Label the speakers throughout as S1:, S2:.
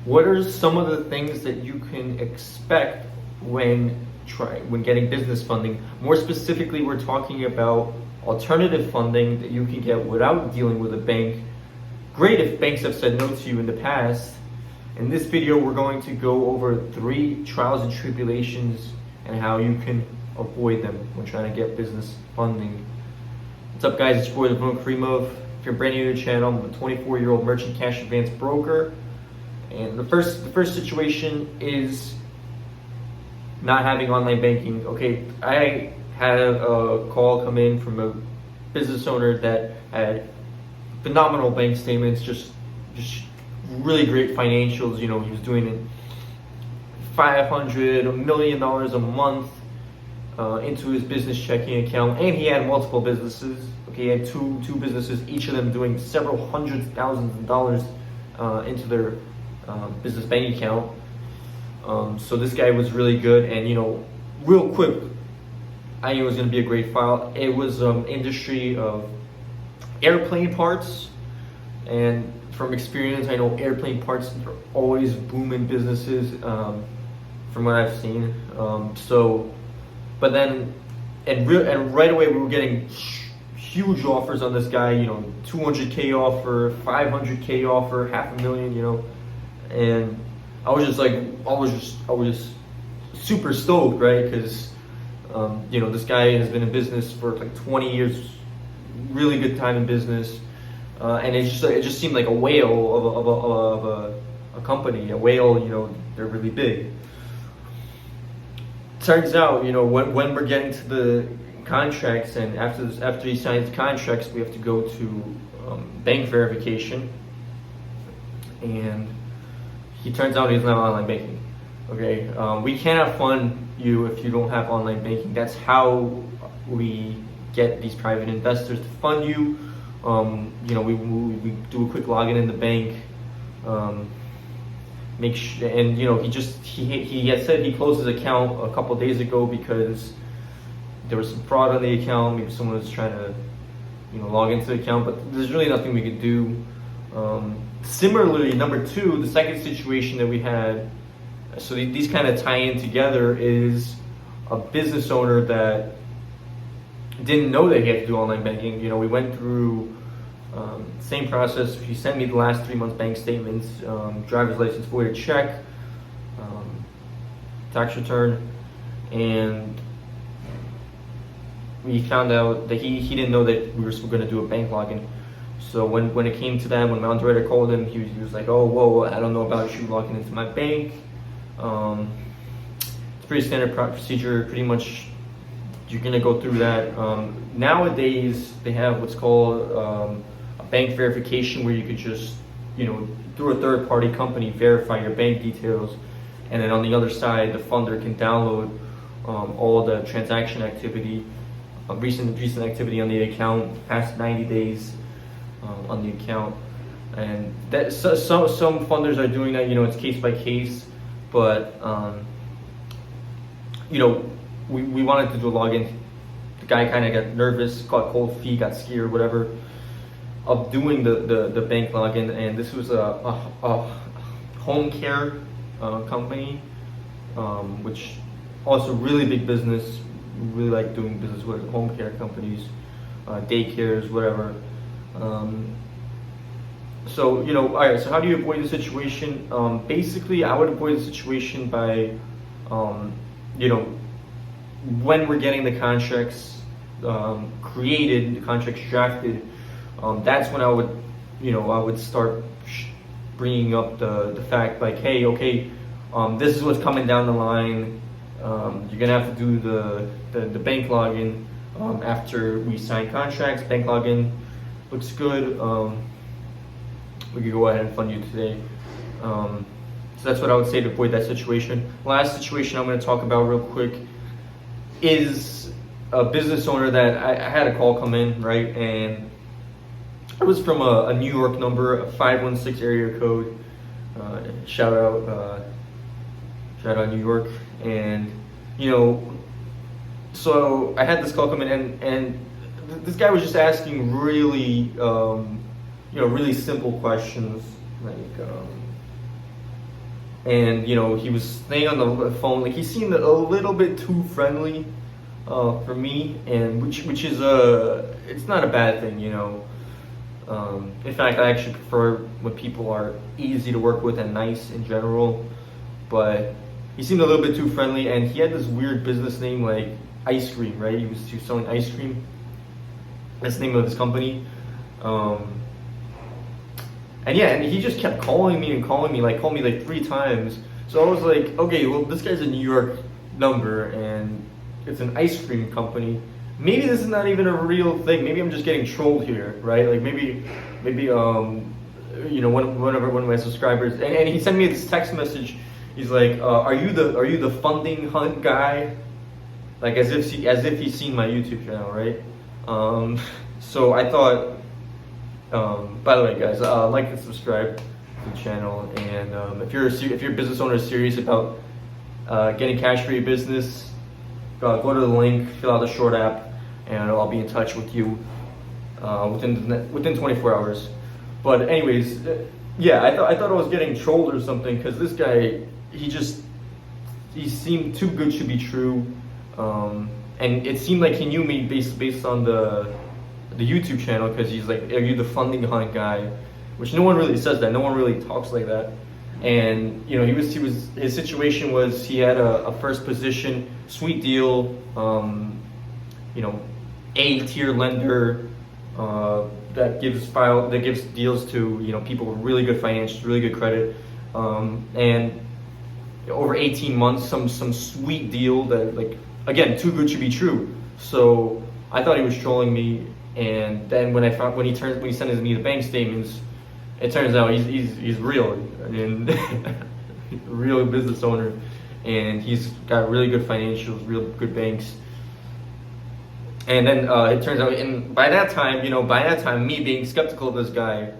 S1: What are some of the things that you can expect when getting business funding? More specifically, we're talking about alternative funding that you can get without dealing with a bank. Great if banks have said no to you in the past. In this video, we're going to go over 3 trials and tribulations and how you can avoid them when trying to get business funding. What's up, guys? It's your boy Davron Karimov. If you're brand new to the channel, I'm a 24-year-old merchant cash advance broker. And the first situation is not having online banking. Okay, I had a call come in from a business owner that had phenomenal bank statements, just really great financials. You know, he was doing it $500 million a month into his business checking account, and he had multiple businesses. Okay, he had two businesses, each of them doing several hundreds of thousands of dollars into their business bank account. So this guy was really good, and real quick, I knew it was going to be a great file. It was industry of airplane parts, and from experience, I know airplane parts are always booming businesses, from what I've seen. But then, and right away, we were getting huge offers on this guy. 200K offer, 500K offer, $500,000. And I was just super stoked, right? Because this guy has been in business for like 20 years, really good time in business, and it just seemed like a whale of a company. A whale, they're really big. Turns out, when we're getting to the contracts, and after he signs contracts, we have to go to bank verification, and he turns out he's not online banking. Okay, we cannot fund you if you don't have online banking. That's how we get these private investors to fund you. We do a quick login in the bank. He had said he closed his account a couple days ago because there was some fraud on the account. Maybe someone was trying to log into the account, but there's really nothing we could do. Similarly, number 2, the second situation that we had, so these kind of tie in together, is a business owner that didn't know that he had to do online banking. We went through same process. He sent me the last 3 months bank statements, driver's license, voided check, tax return, and we found out that he didn't know that we were going to do a bank login. So when it came to that, when my underwriter called him, he was like, "Oh, whoa, I don't know about you logging into my bank." It's pretty standard procedure. Pretty much, you're gonna go through that. Nowadays, they have what's called a bank verification, where you could just, through a third-party company, verify your bank details, and then on the other side, the funder can download all the transaction activity, recent activity on the account, past 90 days. On the account, and that some funders are doing that. It's case by case, but we wanted to do a login. The guy kind of got nervous, caught cold feet, got scared, whatever, of doing the bank login. And this was a home care company, which also really big business. We really like doing business with home care companies, daycares, whatever. All right, so how do you avoid the situation? Basically, I would avoid the situation by, when we're getting the contracts created, the contracts drafted, that's when I would start bringing up the fact, like, hey, okay, this is what's coming down the line. You're gonna have to do the bank login after we sign contracts. Bank login looks good. We could go ahead and fund you today. So that's what I would say to avoid that situation. Last situation I'm going to talk about real quick is a business owner that I had a call come in, right? And it was from a New York number, a 516 area code. Shout out New York. And so I had this call come in, and this guy was just asking really, really simple questions, like, and he was staying on the phone. Like, he seemed a little bit too friendly for me, and which is it's not a bad thing. In fact, I actually prefer when people are easy to work with and nice in general. But he seemed a little bit too friendly, and he had this weird business name like ice cream, right? He was selling ice cream. That's the name of his company. And yeah, and he just kept calling me, called me like 3 times. So I was like, okay, well, this guy's a New York number, and it's an ice cream company. Maybe this is not even a real thing. Maybe I'm just getting trolled here, right? Like maybe one of my subscribers, and he sent me this text message. He's like, are you the funding hunt guy? Like as if he's seen my YouTube channel, right? So I thought, by the way, guys, like and subscribe to the channel, and if you're a business owner serious about getting cash for your business, go to the link, fill out the short app, and I'll be in touch with you within 24 hours. But anyways, yeah, I thought I was getting trolled or something, because this guy, he seemed too good to be true, and it seemed like he knew me based on the YouTube channel, because he's like, are you the funding hunt guy? Which no one really says that. No one really talks like that. And his situation was, he had a first position, sweet deal, A-tier lender that gives deals to people with really good financials, really good credit, and over 18 months, some sweet deal that, like, again, too good to be true. So I thought he was trolling me, and then when he sent me the bank statements, it turns out he's real, and real business owner, and he's got really good financials, real good banks. And then it turns out, and by that time, me being skeptical of this guy,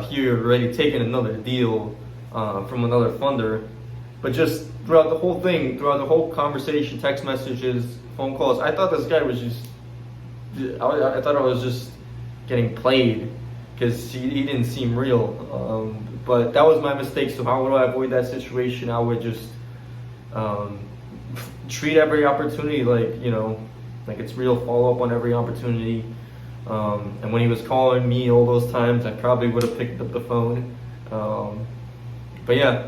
S1: he had already taken another deal from another funder. But just throughout the whole conversation, text messages, phone calls, I thought this guy was I thought I was just getting played, because he didn't seem real. But that was my mistake. So how would I avoid that situation? I would just treat every opportunity like it's real, follow up on every opportunity. And when he was calling me all those times, I probably would have picked up the phone. But yeah,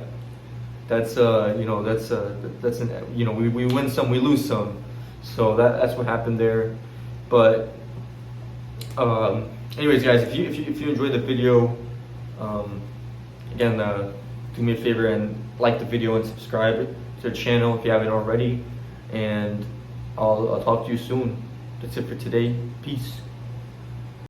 S1: we win some, we lose some. So that's what happened there. But anyways, guys, if you enjoyed the video, again, do me a favor and like the video and subscribe to the channel if you haven't already. And I'll talk to you soon. That's it for today. Peace.